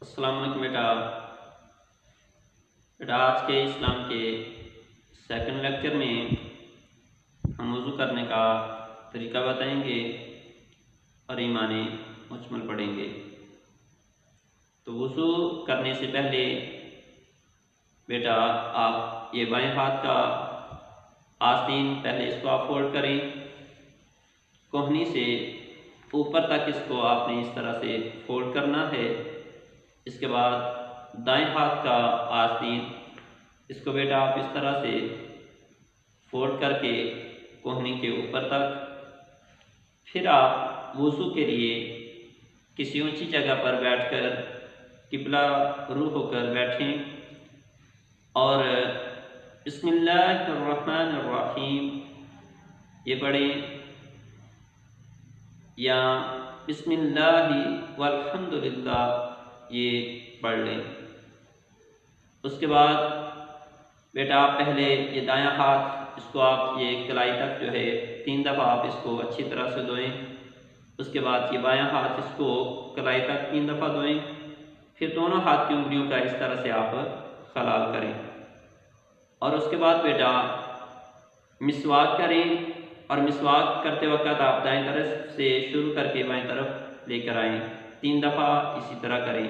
अस्सलाम वालेकुम बेटा। आज के इस्लाम के सेकंड लेक्चर में हम वज़ू करने का तरीका बताएंगे और ईमान मुजमल पढ़ेंगे। तो वज़ू करने से पहले बेटा आप ये बाएं हाथ का आस्तीन पहले इसको आप फोल्ड करें, कोहनी से ऊपर तक इसको आपने इस तरह से फोल्ड करना है। इसके बाद दाएं हाथ का आस्तीन इसको बेटा आप इस तरह से फोल्ड करके कोहनी के ऊपर तक, फिर आप वज़ू के लिए किसी ऊंची जगह पर बैठकर किबला रू होकर बैठें और बिस्मिल्लाहिर्रहमानिर्रहीम ये पढ़ें या बिस्मिल्लाहि वल्हम्दुलिल्लाह ये पढ़ लें। उसके बाद बेटा आप पहले ये दायां हाथ इसको आप ये कलाई तक जो है 3 दफ़ा आप इसको अच्छी तरह से धोएं। उसके बाद ये बायां हाथ इसको कलाई तक 3 दफ़ा धोएं। फिर दोनों हाथ की उंगलियों का इस तरह से आप खलाल करें और उसके बाद बेटा मिसवाक करें और मिसवाक करते वक्त आप दाएं तरफ से शुरू करके बाएं तरफ लेकर आएँ। 3 दफ़ा इसी तरह करें।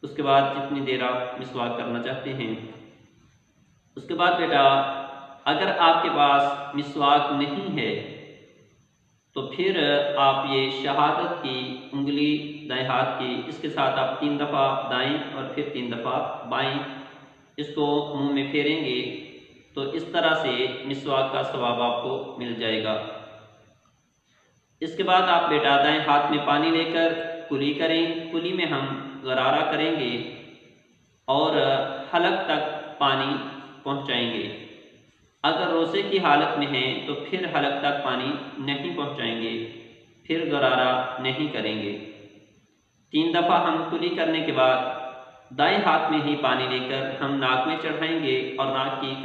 उसके बाद जितनी देर आप मिसवाक करना चाहते हैं। उसके बाद बेटा अगर आपके पास मिसवाक नहीं है तो फिर आप ये शहादत की उंगली दाएं हाथ की इसके साथ आप 3 दफ़ा दाएं और फिर 3 दफ़ा बाएं इसको मुंह में फेरेंगे तो इस तरह से मिसवाक का सवाब आपको मिल जाएगा। इसके बाद आप बेटा दाएं हाथ में पानी लेकर कुली करें। कुली में हम गरारा करेंगे और हलक तक पानी पहुंचाएंगे। अगर रोज़े की हालत में हैं तो फिर हलक तक पानी नहीं पहुंचाएंगे, फिर गरारा नहीं करेंगे। 3 दफ़ा हम कुली करने के बाद दाएं हाथ में ही पानी लेकर हम नाक में चढ़ाएंगे और नाक की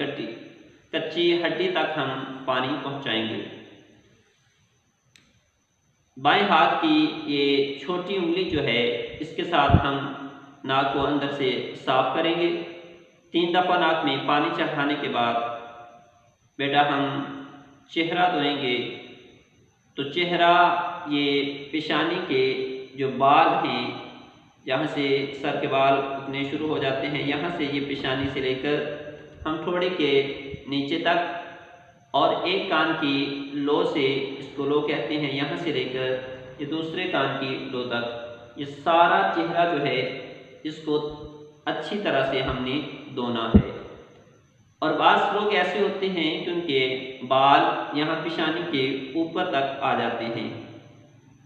कच्ची हड्डी तक हम पानी पहुंचाएंगे। बाएं हाथ की ये छोटी उंगली जो है इसके साथ हम नाक को अंदर से साफ करेंगे। 3 दफ़ा नाक में पानी चढ़ाने के बाद बेटा हम चेहरा धोएंगे। तो चेहरा ये पेशानी के जो बाल हैं, यहाँ से सर के बाल उगने शुरू हो जाते हैं, यहाँ से ये पेशानी से लेकर हम ठोड़े के नीचे तक और एक कान की लो से, इसको लो कहते हैं, यहाँ से लेकर ये दूसरे कान की लो तक ये सारा चेहरा जो है इसको अच्छी तरह से हमने धोना है। और बाज़ लोग ऐसे होते हैं कि उनके बाल यहाँ पेशानी के ऊपर तक आ जाते हैं।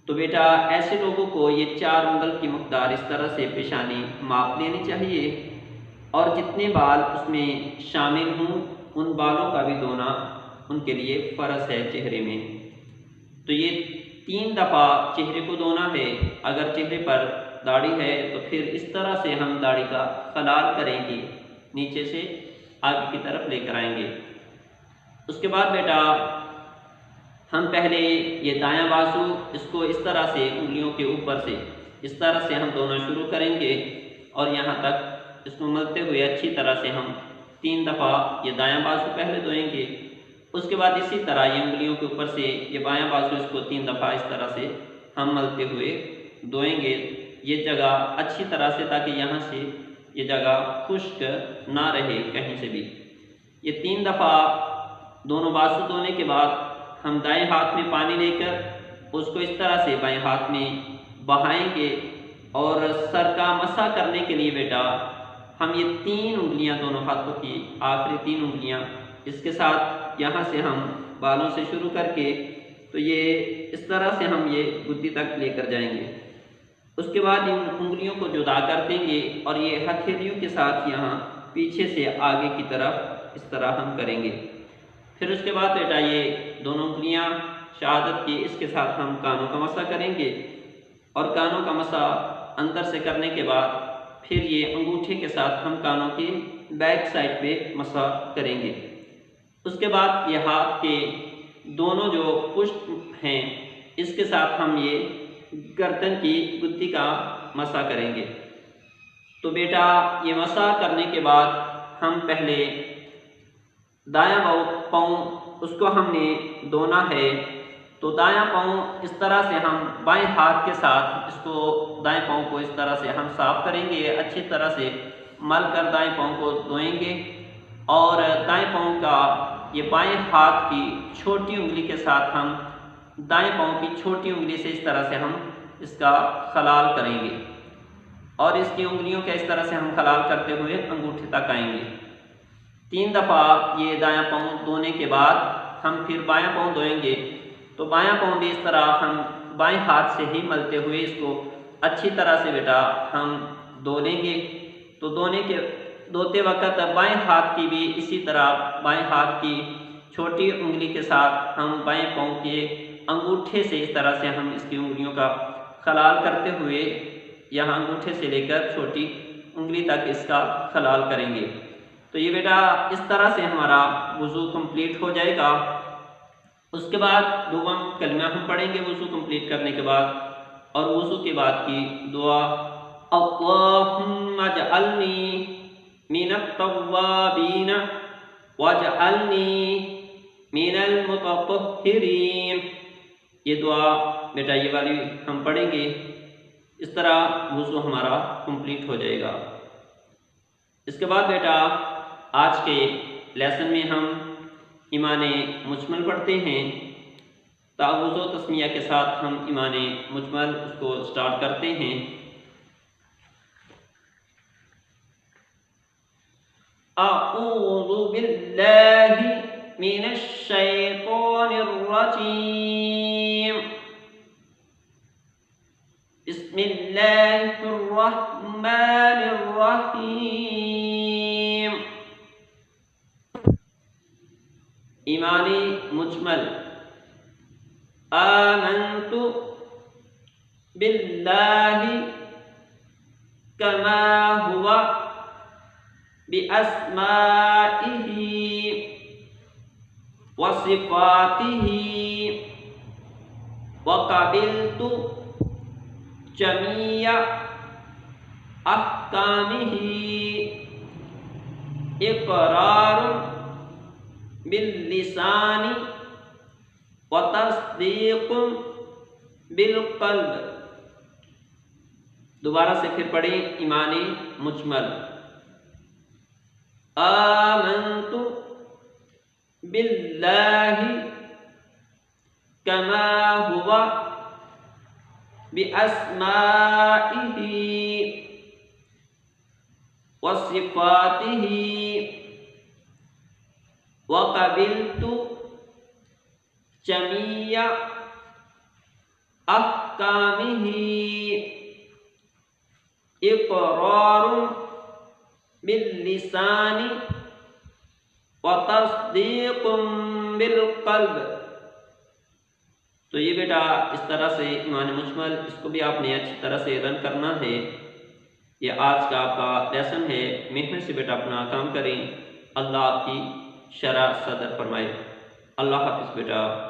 तो बेटा ऐसे लोगों को ये 4 उंगल की मकदार इस तरह से पेशानी माप लेनी चाहिए और जितने बाल उसमें शामिल हों उन बालों का भी धोना उनके लिए फ़र्ज है चेहरे में। तो ये 3 दफ़ा चेहरे को धोना है। अगर चेहरे पर दाढ़ी है तो फिर इस तरह से हम दाढ़ी का खलाल करेंगे, नीचे से आगे की तरफ लेकर आएंगे। उसके बाद बेटा हम पहले ये दायां बाजू इसको इस तरह से उंगलियों के ऊपर से इस तरह से हम धोना शुरू करेंगे और यहाँ तक इसको मलते हुए अच्छी तरह से हम 3 दफ़ा ये दायां बाजू पहले धोएंगे। उसके बाद इसी तरह ये उंगलियों के ऊपर से ये बायां बाजू इसको 3 दफ़ा इस तरह से हम मलते हुए धोएंगे ये जगह अच्छी तरह से, ताकि यहाँ से ये जगह खुश्क ना रहे कहीं से भी। ये 3 दफ़ा दोनों बाजू धोने के बाद हम दाएं हाथ में पानी लेकर उसको इस तरह से बाएं हाथ में बहाएंगे और सर का मसा करने के लिए बेटा हम ये 3 उंगलियां दोनों हाथों की आखिरी 3 उंगलियां इसके साथ यहाँ से हम बालों से शुरू करके तो ये इस तरह से हम ये गुद्दी तक लेकर जाएंगे। उसके बाद इन उंगलियों को जुदा कर देंगे और ये हथेलियों के साथ यहाँ पीछे से आगे की तरफ इस तरह हम करेंगे। फिर उसके बाद बेटा ये दोनों उंगलियां शहादत की इसके साथ हम कानों का मसा करेंगे और कानों का मसा अंदर से करने के बाद फिर ये अंगूठे के साथ हम कानों की बैक साइड पे मसा करेंगे। उसके बाद ये हाथ के दोनों जो पुष्ट हैं इसके साथ हम ये गर्दन की गुत्ती का मसा करेंगे। तो बेटा ये मसा करने के बाद हम पहले दायां पाँव उसको हमने धोना है। तो दायां पाँव इस तरह से हम बाएं हाथ के साथ इसको दाएं पाँव को इस तरह से हम साफ करेंगे, अच्छी तरह से मल कर दाएं पाँव को धोएंगे। और दाएं पाँव का ये बाएं हाथ की छोटी उंगली के साथ हम दाएं पाँव की छोटी उंगली से इस तरह से हम इसका खलाल करेंगे और इसकी उंगलियों के इस तरह से हम खलाल करते हुए अंगूठे तक आएंगे। 3 दफ़ा ये दायां पाँव धोने के बाद हम फिर बायां पाँव धोएंगे। तो बायां पाँव भी इस तरह हम बाएं हाथ से ही मलते हुए इसको अच्छी तरह से बेटा हम धो लेंगे। तो धोते वक्त बाएं हाथ की भी इसी तरह बाएं हाथ की छोटी उंगली के साथ हम बाएं पाँव के अंगूठे से इस तरह से हम इसकी उंगलियों का खलाल करते हुए यहाँ अंगूठे से लेकर छोटी उंगली तक इसका खलाल करेंगे। तो ये बेटा इस तरह से हमारा वुज़ू कंप्लीट हो जाएगा। उसके बाद दुआ कलमा हम पढ़ेंगे वुज़ू कंप्लीट करने के बाद। और वुज़ू के बाद की दुआ, अल्लाहुम्मा जअलनी मिनत तव्वाबीन वजअलनी मिनल मुतत्तहिरीन। ये दुआ बेटा ये वाली हम पढ़ेंगे। इस तरह वुज़ू हमारा कंप्लीट हो जाएगा। इसके बाद बेटा आज के लेसन में हम ईमान मुजमल पढ़ते हैं। तावुज़ो तस्मिया के साथ हम ईमान मुजमल उसको स्टार्ट करते हैं। अऊज़ु बिल्लाहि मिनश शैतानिर रजीम। बिस्मिल्लाहिर रहमानिर रहीम। ईमानी मुजमल, आमन्तु बिल्लाहि कमा हुवा बिअस्माइही व सिफातिही व क़बिलतु जमीअ अहकामिही इक़रारुन बिल्लिसानी व तस्दीक़ुन बिलक़ल्ब। दोबारा से फिर पढ़ें ईमानी मुजमल, आमन्तु बिल्लाहि कमा हुवा बिअस्माइही व सिफातिही व क़बिलतु जमीअ अहकामिही इक़रारुन बिल्लिसानी व तस्दीक़ुन बिलक़ल्ब। तो ये बेटा इस तरह से ईमान मुजमल, इसको भी आपने अच्छी तरह से रन करना है। ये आज का आपका लेसन है। मेहनत से बेटा अपना काम करें। अल्लाह आपकी शरह सदर फरमाए। अल्लाह हाफ़िज़ बेटा।